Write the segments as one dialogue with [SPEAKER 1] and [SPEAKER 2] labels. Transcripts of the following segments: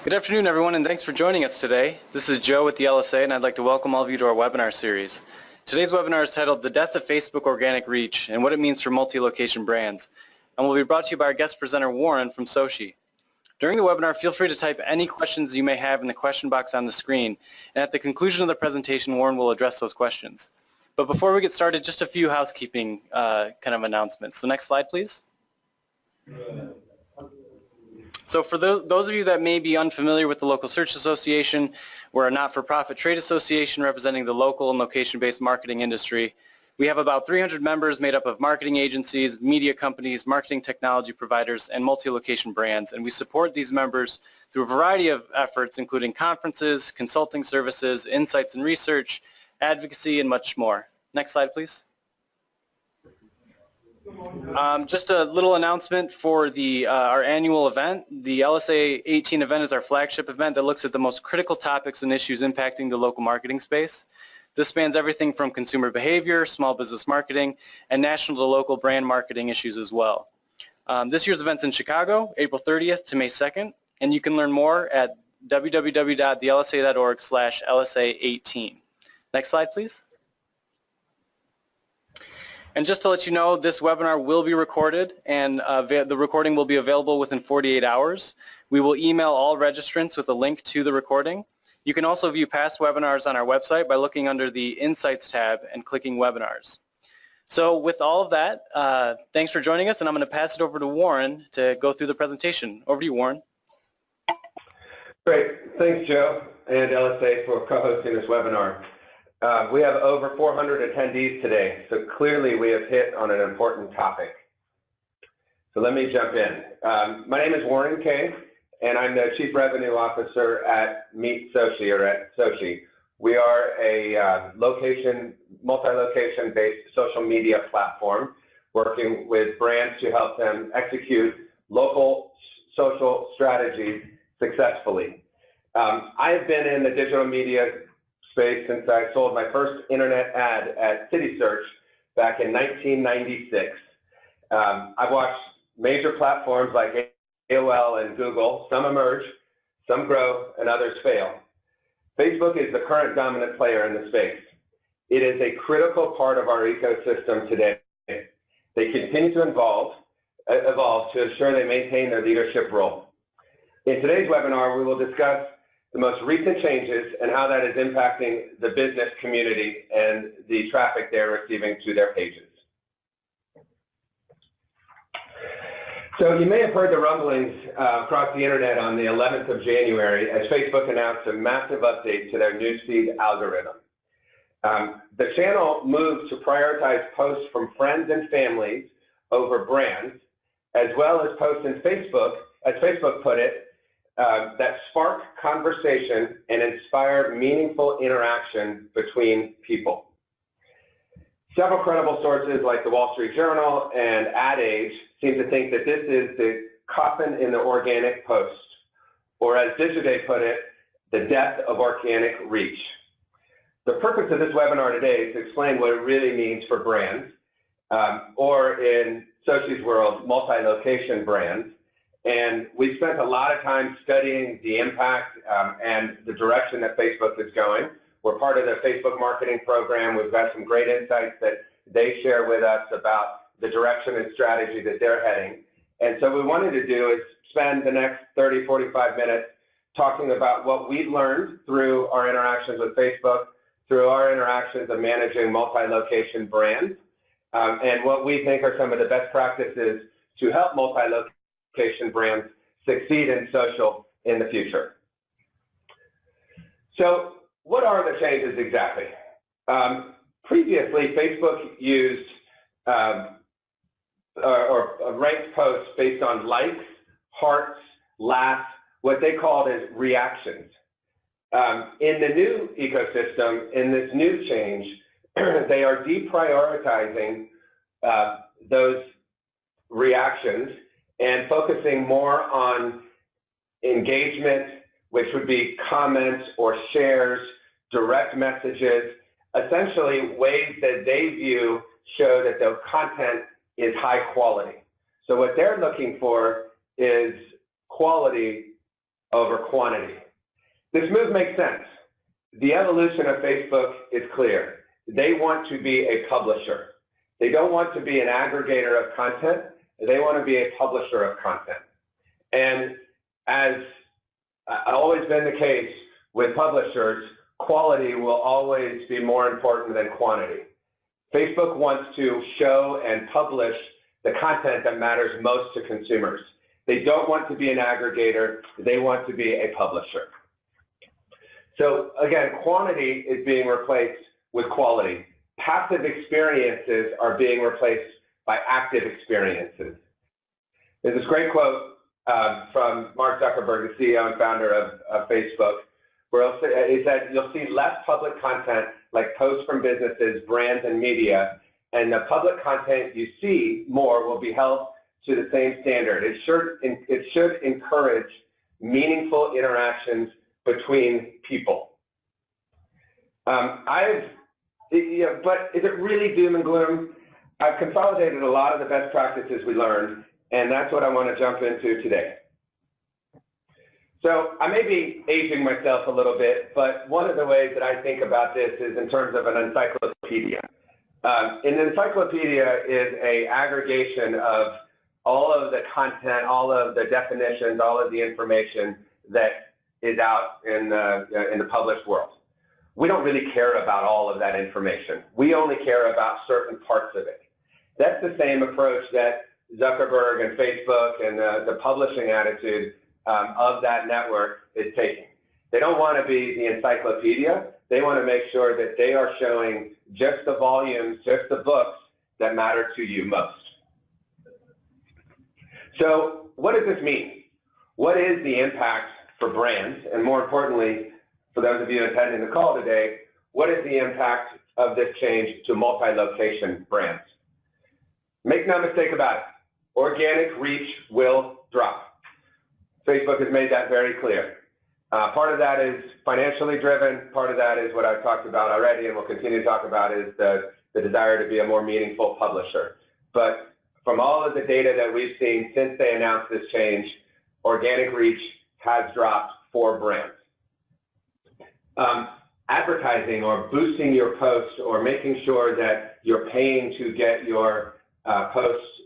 [SPEAKER 1] Good afternoon, everyone, and thanks for joining us today. This is Joe with the LSA, and I'd like to welcome all of you to our webinar series. Today's webinar is titled The Death of Facebook Organic Reach and What It Means for Multi-Location Brands, and will be brought to you by our guest presenter, Warren from SOCi. During the webinar, feel free to type any questions you may have in the question box on the screen, and at the conclusion of the presentation, Warren will address those questions. But before we get started, just a few housekeeping kind of announcements. So next slide, please. So for those of you that may be unfamiliar with the Local Search Association, we're a not-for-profit trade association representing the local and location-based marketing industry. We have about 300 members made up of marketing agencies, media companies, marketing technology providers, and multi-location brands, and we support these members through a variety of efforts, including conferences, consulting services, insights and research, advocacy, and much more. Next slide, please. Just a little announcement for our annual event. The LSA 18 event is our flagship event that looks at the most critical topics and issues impacting the local marketing space. This spans everything from consumer behavior, small business marketing, and national to local brand marketing issues as well. This year's event's in Chicago, April 30th to May 2nd, and you can learn more at www.thelsa.org/LSA18. Next slide, please. And just to let you know, this webinar will be recorded, and the recording will be available within 48 hours. We will email all registrants with a link to the recording. You can also view past webinars on our website by looking under the Insights tab and clicking Webinars. So with all of that, thanks for joining us, and I'm going to pass it over to Warren to go through the presentation. Over to you, Warren.
[SPEAKER 2] Great. Thanks, Joe and LSA for co-hosting this webinar. We have over 400 attendees today, so clearly we have hit on an important topic. So let me jump in. My name is Warren Kay, and I'm the Chief Revenue Officer at Meet SOCi, or at SOCi. We are a multi-location based social media platform working with brands to help them execute local social strategies successfully. I have been in the digital media space since I sold my first internet ad at City Search back in 1996. I've watched major platforms like AOL and Google. Some emerge, some grow, and others fail. Facebook is the current dominant player in the space. It is a critical part of our ecosystem today. They continue to evolve to ensure they maintain their leadership role. In today's webinar, we will discuss the most recent changes and how that is impacting the business community and the traffic they're receiving to their pages. So you may have heard the rumblings across the internet on the 11th of January as Facebook announced a massive update to their newsfeed algorithm. The channel moved to prioritize posts from friends and families over brands, as well as posts in Facebook, as Facebook put it, that spark conversation and inspire meaningful interaction between people. Several credible sources like the Wall Street Journal and Ad Age seem to think that this is the coffin in the organic post, or as Digiday put it, the death of organic reach. The purpose of this webinar today is to explain what it really means for brands, or in SOCi's world, multi-location brands. And we spent a lot of time studying the impact and the direction that Facebook is going. We're part of the Facebook marketing program. We've got some great insights that they share with us about the direction and strategy that they're heading. And so what we wanted to do is spend the next 30, 45 minutes talking about what we've learned through our interactions with Facebook, through our interactions of managing multi-location brands, and what we think are some of the best practices to help multi-location brands succeed in social in the future. So what are the changes exactly? Previously, Facebook used or ranked posts based on likes, hearts, laughs, what they called as reactions. In the new ecosystem, in this new change, they are deprioritizing those reactions and focusing more on engagement, which would be comments or shares, direct messages, essentially ways that they view show that the content is high quality. So what they're looking for is quality over quantity. This move makes sense. The evolution of Facebook is clear. They want to be a publisher. They don't want to be an aggregator of content. They want to be a publisher of content. And as always been the case with publishers, quality will always be more important than quantity. Facebook wants to show and publish the content that matters most to consumers. They don't want to be an aggregator. They want to be a publisher. So again, quantity is being replaced with quality. Passive experiences are being replaced by active experiences. There's this great quote from Mark Zuckerberg, the CEO and founder of Facebook, where he said, you'll see less public content like posts from businesses, brands, and media, and the public content you see more will be held to the same standard. It should encourage meaningful interactions between people. But is it really doom and gloom? I've consolidated a lot of the best practices we learned, and that's what I want to jump into today. So I may be aging myself a little bit, but one of the ways that I think about this is in terms of an encyclopedia. An encyclopedia is an aggregation of all of the content, all of the definitions, all of the information that is out in the published world. We don't really care about all of that information. We only care about certain parts of it. That's the same approach that Zuckerberg and Facebook and the publishing attitude of that network is taking. They don't want to be the encyclopedia. They want to make sure that they are showing just the volumes, just the books that matter to you most. So what does this mean? What is the impact for brands? And more importantly, for those of you attending the call today, what is the impact of this change to multi-location brands? Make no mistake about it. Organic reach will drop. Facebook has made that very clear. Part of that is financially driven. Part of that is what I've talked about already and will continue to talk about is the desire to be a more meaningful publisher. But from all of the data that we've seen since they announced this change, organic reach has dropped for brands. Advertising or boosting your posts or making sure that you're paying to get your posts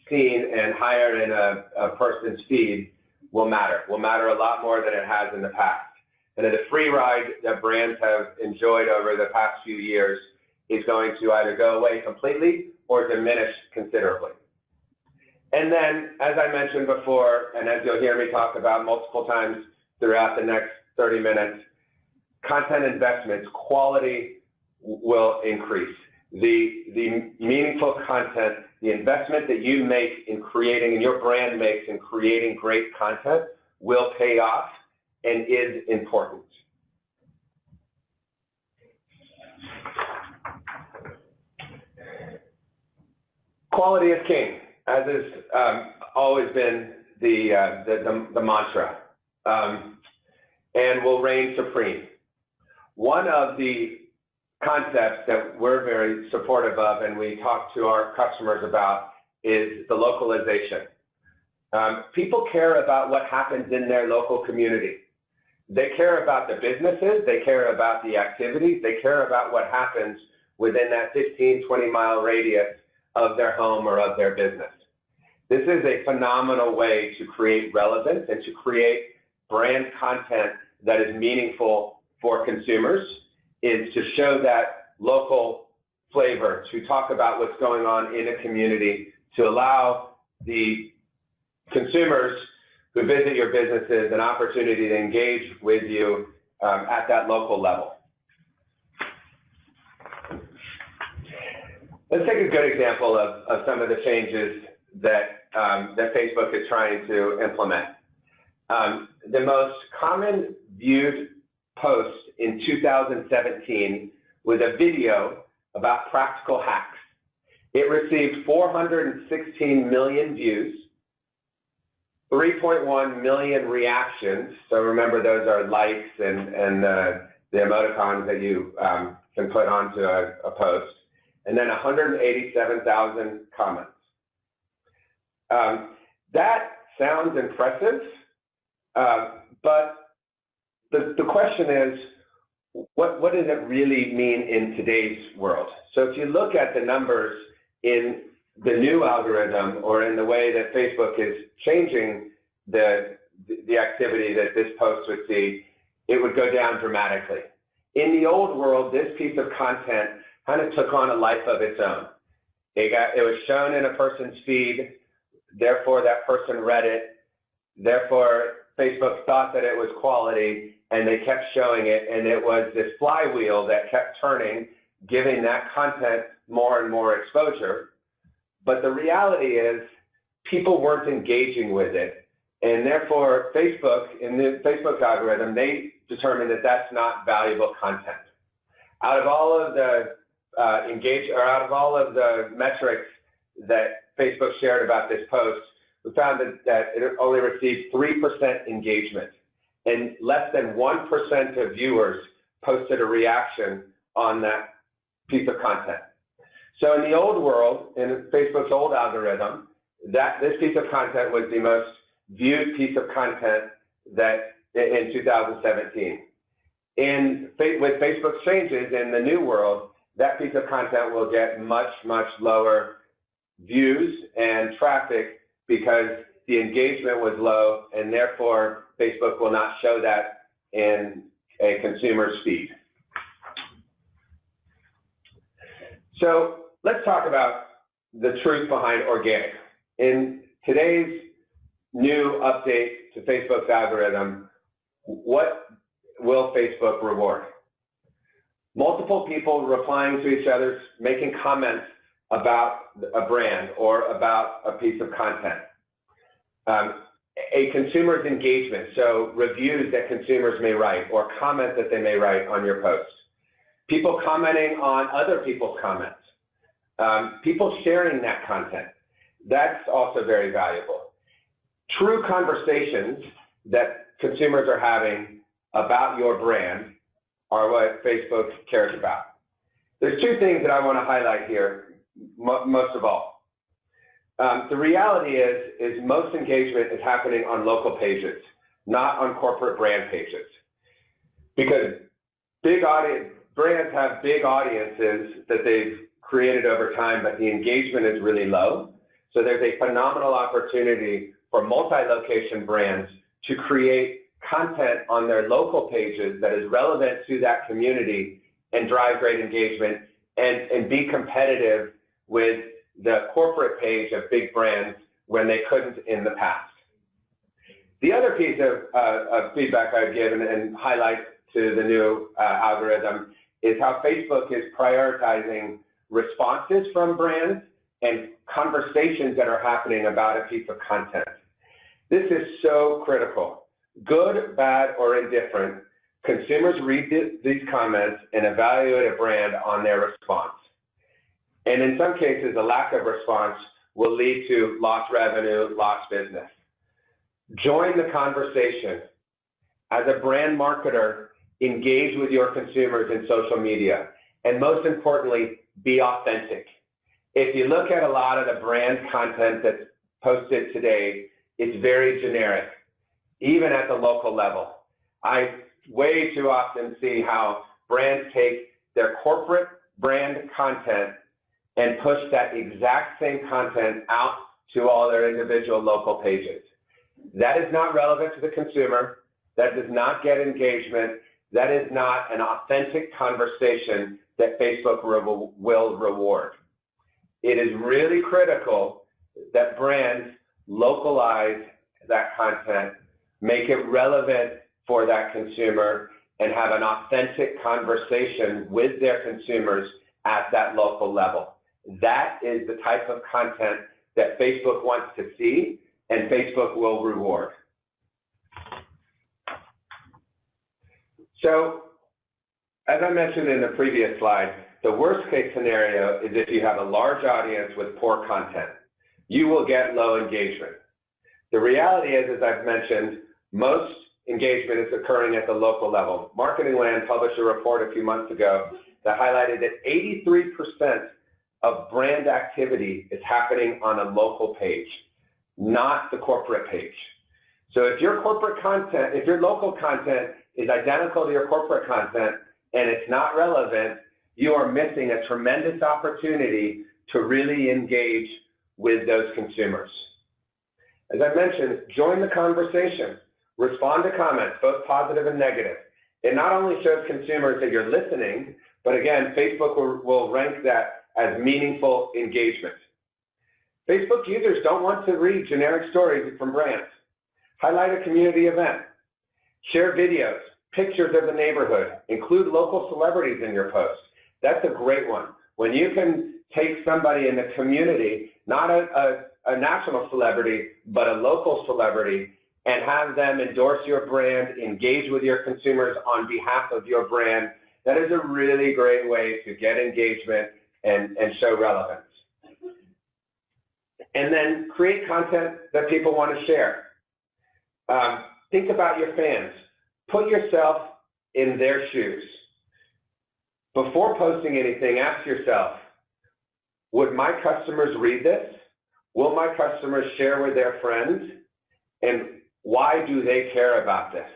[SPEAKER 2] seen and higher in a person's feed will matter a lot more than it has in the past. And the free ride that brands have enjoyed over the past few years is going to either go away completely or diminish considerably. And then, as I mentioned before, and as you'll hear me talk about multiple times throughout the next 30 minutes, content investments, quality will increase. The meaningful content, the investment that you make in creating, and your brand makes in creating great content will pay off and is important. Quality is king, as has always been the mantra, and will reign supreme. One of the concepts that we're very supportive of and we talk to our customers about is the localization. People care about what happens in their local community. They care about the businesses, they care about the activities, they care about what happens within that 15, 20-mile radius of their home or of their business. This is a phenomenal way to create relevance and to create brand content that is meaningful for consumers, is to show that local flavor, to talk about what's going on in a community, to allow the consumers who visit your businesses an opportunity to engage with you at that local level. Let's take a good example of some of the changes that Facebook is trying to implement. The most common viewed post in 2017 was a video about practical hacks. It received 416 million views, 3.1 million reactions. So remember, those are likes and the emoticons that you can put onto a post. And then 187,000 comments. That sounds impressive, but But the question is, what does it really mean in today's world? So if you look at the numbers in the new algorithm or in the way that Facebook is changing the activity that this post would see, it would go down dramatically. In the old world, this piece of content kind of took on a life of its own. It was shown in a person's feed, therefore that person read it, therefore Facebook thought that it was quality, and they kept showing it, and it was this flywheel that kept turning, giving that content more and more exposure. But the reality is people weren't engaging with it, and therefore Facebook, in the Facebook algorithm, they determined that that's not valuable content. Out of all of the out of all of the metrics that Facebook shared about this post, we found that it only received 3% engagement, and less than 1% of viewers posted a reaction on that piece of content. So in the old world, in Facebook's old algorithm, this piece of content was the most viewed piece of content that in 2017. With Facebook's changes in the new world, that piece of content will get much, much lower views and traffic because the engagement was low, and therefore Facebook will not show that in a consumer's feed. So let's talk about the truth behind organic. In today's new update to Facebook's algorithm, what will Facebook reward? Multiple people replying to each other, making comments about a brand or about a piece of content. A consumer's engagement, so reviews that consumers may write or comments that they may write on your post. People commenting on other people's comments. People sharing that content. That's also very valuable. True conversations that consumers are having about your brand are what Facebook cares about. There's two things that I want to highlight here, most of all. The reality is most engagement is happening on local pages, not on corporate brand pages. Because brands have big audiences that they've created over time, but the engagement is really low. So there's a phenomenal opportunity for multi-location brands to create content on their local pages that is relevant to that community and drive great engagement and be competitive with the corporate page of big brands when they couldn't in the past. The other piece of feedback I've given and highlight to the new algorithm is how Facebook is prioritizing responses from brands and conversations that are happening about a piece of content. This is so critical. Good, bad, or indifferent, consumers read these comments and evaluate a brand on their response. And in some cases, a lack of response will lead to lost revenue, lost business. Join the conversation. As a brand marketer, engage with your consumers in social media. And most importantly, be authentic. If you look at a lot of the brand content that's posted today, it's very generic, even at the local level. I way too often see how brands take their corporate brand content and push that exact same content out to all their individual local pages. That is not relevant to the consumer. That does not get engagement. That is not an authentic conversation that Facebook will reward. It is really critical that brands localize that content, make it relevant for that consumer, and have an authentic conversation with their consumers at that local level. That is the type of content that Facebook wants to see and Facebook will reward. So, as I mentioned in the previous slide, the worst case scenario is if you have a large audience with poor content. You will get low engagement. The reality is, as I've mentioned, most engagement is occurring at the local level. Marketing Land published a report a few months ago that highlighted that 83% of brand activity is happening on a local page, not the corporate page. So if your corporate content, if your local content is identical to your corporate content and it's not relevant, you are missing a tremendous opportunity to really engage with those consumers. As I mentioned, join the conversation. Respond to comments, both positive and negative. It not only shows consumers that you're listening, but again, Facebook will rank that as meaningful engagement. Facebook users don't want to read generic stories from brands. Highlight a community event. Share videos, pictures of the neighborhood. Include local celebrities in your post. That's a great one. When you can take somebody in the community, not a national celebrity, but a local celebrity, and have them endorse your brand, engage with your consumers on behalf of your brand, that is a really great way to get engagement and show relevance. And then create content that people want to share. Think about your fans. Put yourself in their shoes. Before posting anything, ask yourself, would my customers read this? Will my customers share with their friends? And why do they care about this?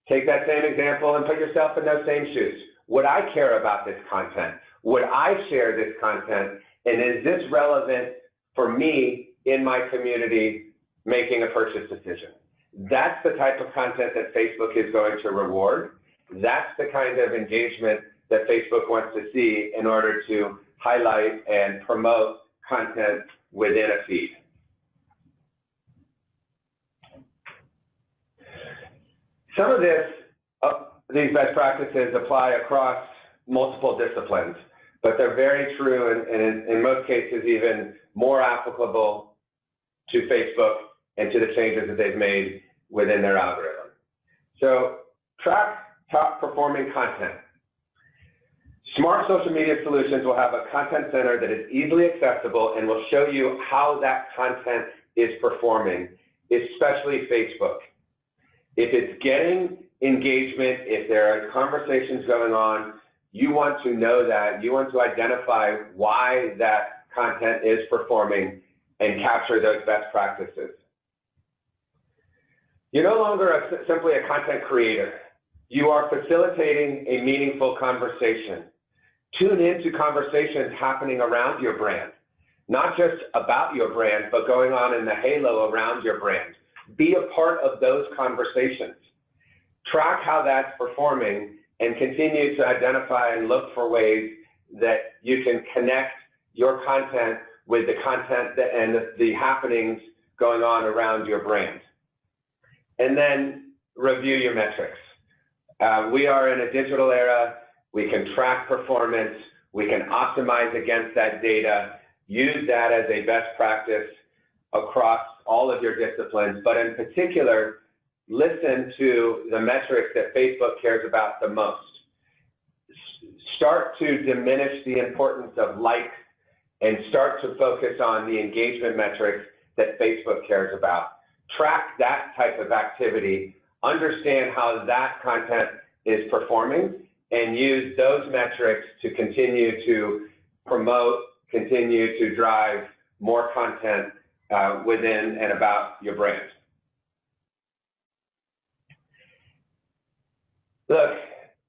[SPEAKER 2] Take that same example and put yourself in those same shoes. Would I care about this content? Would I share this content? And is this relevant for me in my community making a purchase decision? That's the type of content that Facebook is going to reward. That's the kind of engagement that Facebook wants to see in order to highlight and promote content within a feed. Some of these best practices apply across multiple disciplines, but they're very true and in most cases even more applicable to Facebook and to the changes that they've made within their algorithm. So track top performing content. Smart social media solutions will have a content center that is easily accessible and will show you how that content is performing, especially Facebook. If it's getting engagement, if there are conversations going on, you want to know that. You want to identify why that content is performing and capture those best practices. You're no longer simply a content creator. You are facilitating a meaningful conversation. Tune into conversations happening around your brand, not just about your brand, but going on in the halo around your brand. Be a part of those conversations. Track how that's performing and continue to identify and look for ways that you can connect your content with the content and the happenings going on around your brand. And then review your metrics. We are in a digital era. We can track performance. We can optimize against that data. Use that as a best practice across all of your disciplines, but in particular, listen to the metrics that Facebook cares about the most. Start to diminish the importance of likes and start to focus on the engagement metrics that Facebook cares about. Track that type of activity, understand how that content is performing, and use those metrics to continue to promote, continue to drive more content within and about your brand. Look,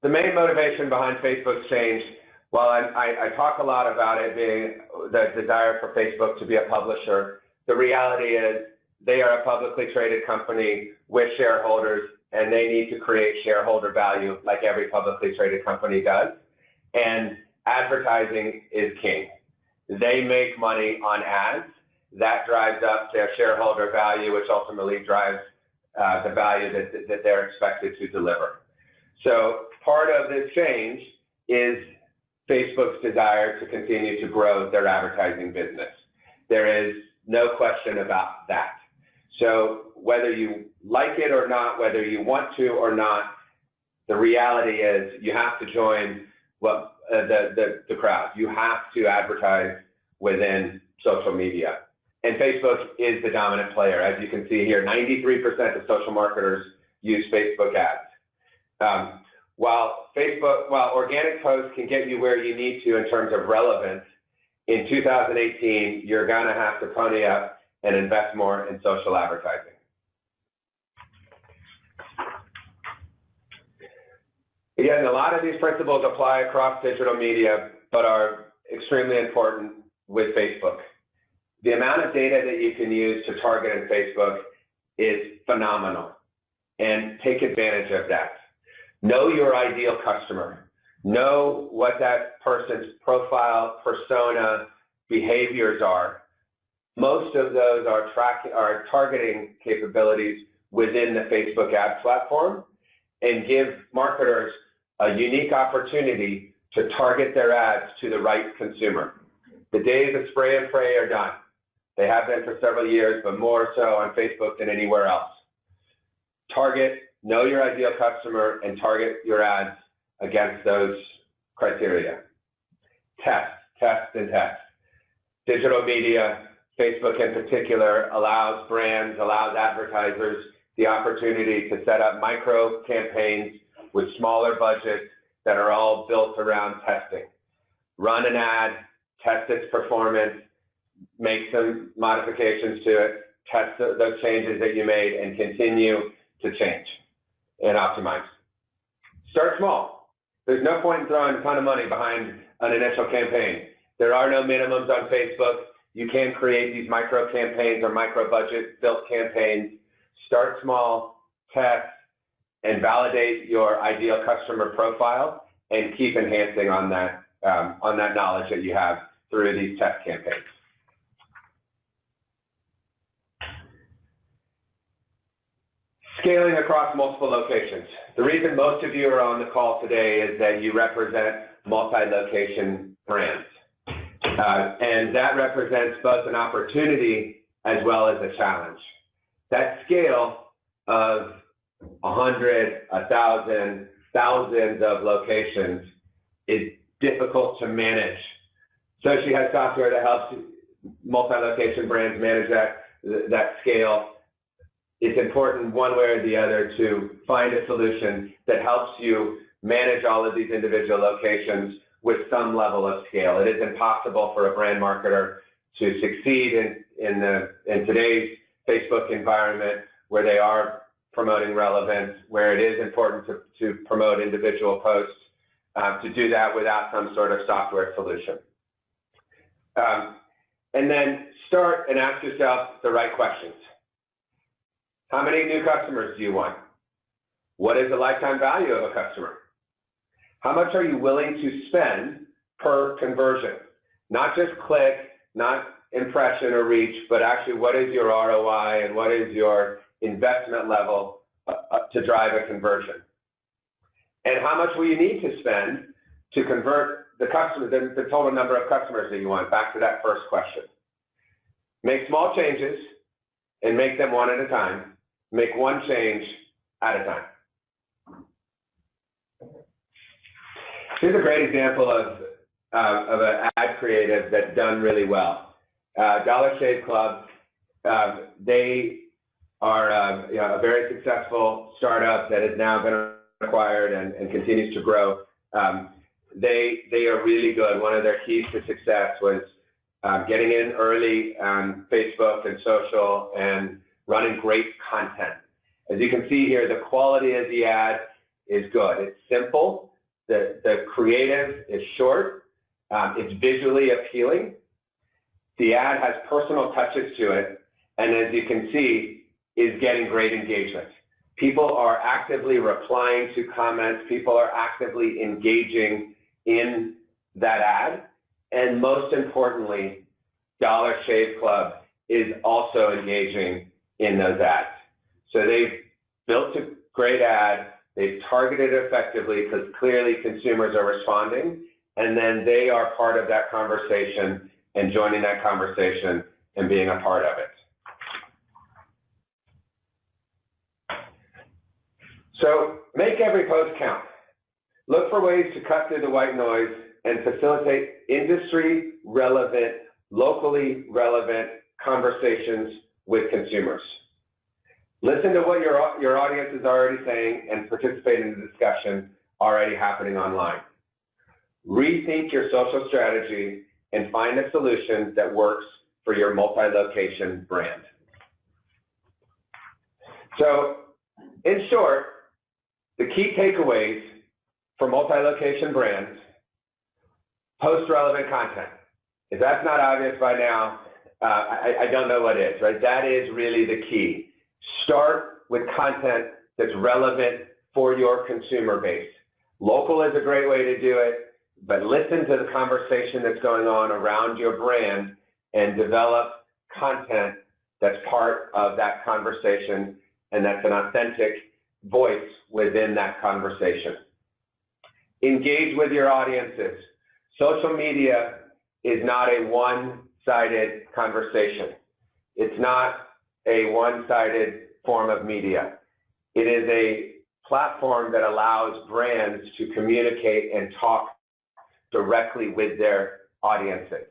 [SPEAKER 2] the main motivation behind Facebook's change, while I talk a lot about it being the desire for Facebook to be a publisher, the reality is they are a publicly traded company with shareholders, and they need to create shareholder value like every publicly traded company does. And advertising is king. They make money on ads. That drives up their shareholder value, which ultimately drives the value that they're expected to deliver. So part of this change is Facebook's desire to continue to grow their advertising business. There is no question about that. So whether you like it or not, whether you want to or not, the reality is you have to join the crowd. You have to advertise within social media. And Facebook is the dominant player. As you can see here, 93% of social marketers use Facebook ads. While organic posts can get you where you need to in terms of relevance, in 2018, you're going to have to pony up and invest more in social advertising. Again, a lot of these principles apply across digital media, but are extremely important with Facebook. The amount of data that you can use to target in Facebook is phenomenal, and take advantage of that. Know your ideal customer. Know what that person's profile, persona, behaviors are. Most of those are targeting capabilities within the Facebook ads platform, and give marketers a unique opportunity to target their ads to the right consumer. The days of spray and pray are done. They have been for several years, but more so on Facebook than anywhere else. Target, know your ideal customer, and target your ads against those criteria. Test, test, and test. Digital media, Facebook in particular, allows brands, allows advertisers the opportunity to set up micro campaigns with smaller budgets that are all built around testing. Run an ad, test its performance, make some modifications to it, test those changes that you made, and continue to change and optimize. Start small. There's no point in throwing a ton of money behind an initial campaign. There are no minimums on Facebook. You can create these micro campaigns or micro budget built campaigns. Start small, test, and validate your ideal customer profile, and keep enhancing on that knowledge that you have through these test campaigns. Scaling across multiple locations. The reason most of you are on the call today is that you represent multi-location brands. And that represents both an opportunity as well as a challenge. That scale of 100, 1,000, thousands of locations is difficult to manage. SOCi has software that helps multi-location brands manage that scale. It's important one way or the other to find a solution that helps you manage all of these individual locations with some level of scale. It is impossible for a brand marketer to succeed in today's Facebook environment, where they are promoting relevance, where it is important to promote individual posts, to do that without some sort of software solution. And then start and ask yourself the right questions. How many new customers do you want? What is the lifetime value of a customer? How much are you willing to spend per conversion? Not just click, not impression or reach, but actually what is your ROI and what is your investment level to drive a conversion? And how much will you need to spend to convert the customer, the total number of customers that you want? Back to that first question. Make small changes and make them one at a time. Make one change at a time. Here's a great example of an ad creative that's done really well. Dollar Shave Club, they are a very successful startup that has now been acquired and continues to grow. They are really good. One of their keys to success was getting in early on Facebook and social and running great content. As you can see here, the quality of the ad is good. It's simple. The creative is short. It's visually appealing. The ad has personal touches to it, and as you can see, is getting great engagement. People are actively replying to comments. People are actively engaging in that ad. And most importantly, Dollar Shave Club is also engaging in those ads. So they've built a great ad. They've targeted it effectively because clearly consumers are responding. And then they are part of that conversation and joining that conversation and being a part of it. So make every post count. Look for ways to cut through the white noise and facilitate industry relevant, locally relevant conversations with consumers. Listen to what your audience is already saying and participate in the discussion already happening online. Rethink your social strategy and find a solution that works for your multi-location brand. So, in short, the key takeaways for multi-location brands, post relevant content. If that's not obvious by now, I don't know what is, right? That is really the key. Start with content that's relevant for your consumer base. Local is a great way to do it, but listen to the conversation that's going on around your brand and develop content that's part of that conversation and that's an authentic voice within that conversation. Engage with your audiences. Social media is not a one-sided conversation. It's not a one-sided form of media. It is a platform that allows brands to communicate and talk directly with their audiences.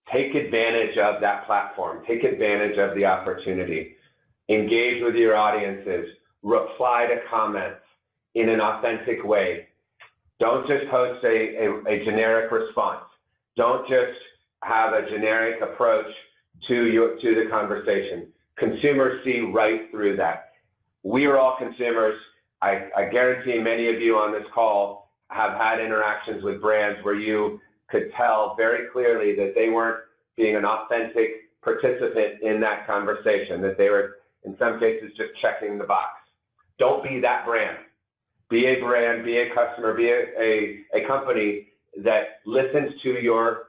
[SPEAKER 2] Take advantage of that platform. Take advantage of the opportunity. Engage with your audiences. Reply to comments in an authentic way. Don't just post a generic response. Don't just have a generic approach to the conversation. Consumers see right through that. We are all consumers. I guarantee many of you on this call have had interactions with brands where you could tell very clearly that they weren't being an authentic participant in that conversation, that they were, in some cases, just checking the box. Don't be that brand. Be a brand, be a customer, be a company that listens to your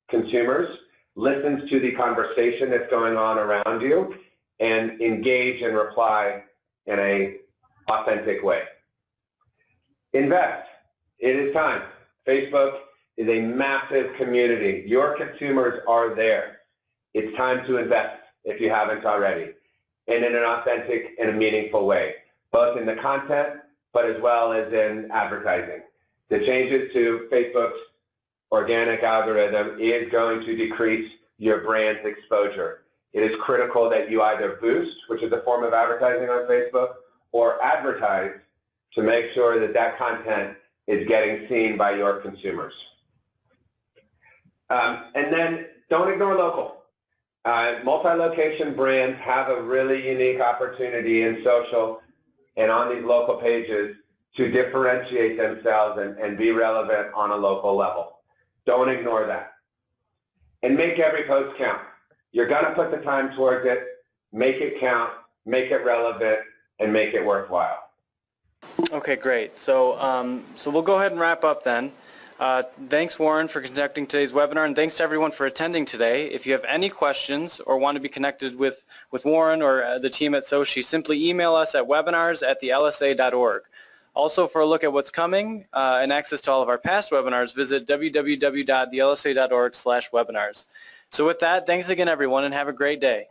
[SPEAKER 2] consumers, listens to the conversation that's going on around you, and engage and reply in an authentic way. Invest. It is time. Facebook is a massive community. Your consumers are there. It's time to invest if you haven't already, and in an authentic and a meaningful way, both in the content but as well as in advertising. The changes to Facebook's organic algorithm is going to decrease your brand's exposure. It is critical that you either boost, which is a form of advertising on Facebook, or advertise to make sure that that content is getting seen by your consumers. And then don't ignore local. Multi-location brands have a really unique opportunity in social and on these local pages to differentiate themselves and be relevant on a local level. Don't ignore that. And make every post count. You're going to put the time towards it. Make it count, make it relevant, and make it worthwhile.
[SPEAKER 1] Okay, great. So we'll go ahead and wrap up then. Thanks, Warren, for conducting today's webinar, and thanks to everyone for attending today. If you have any questions or want to be connected with Warren or the team at SOCi, simply email us at webinars@thelsa.org. Also, for a look at what's coming and access to all of our past webinars, visit www.thelsa.org/webinars. So with that, thanks again, everyone, and have a great day.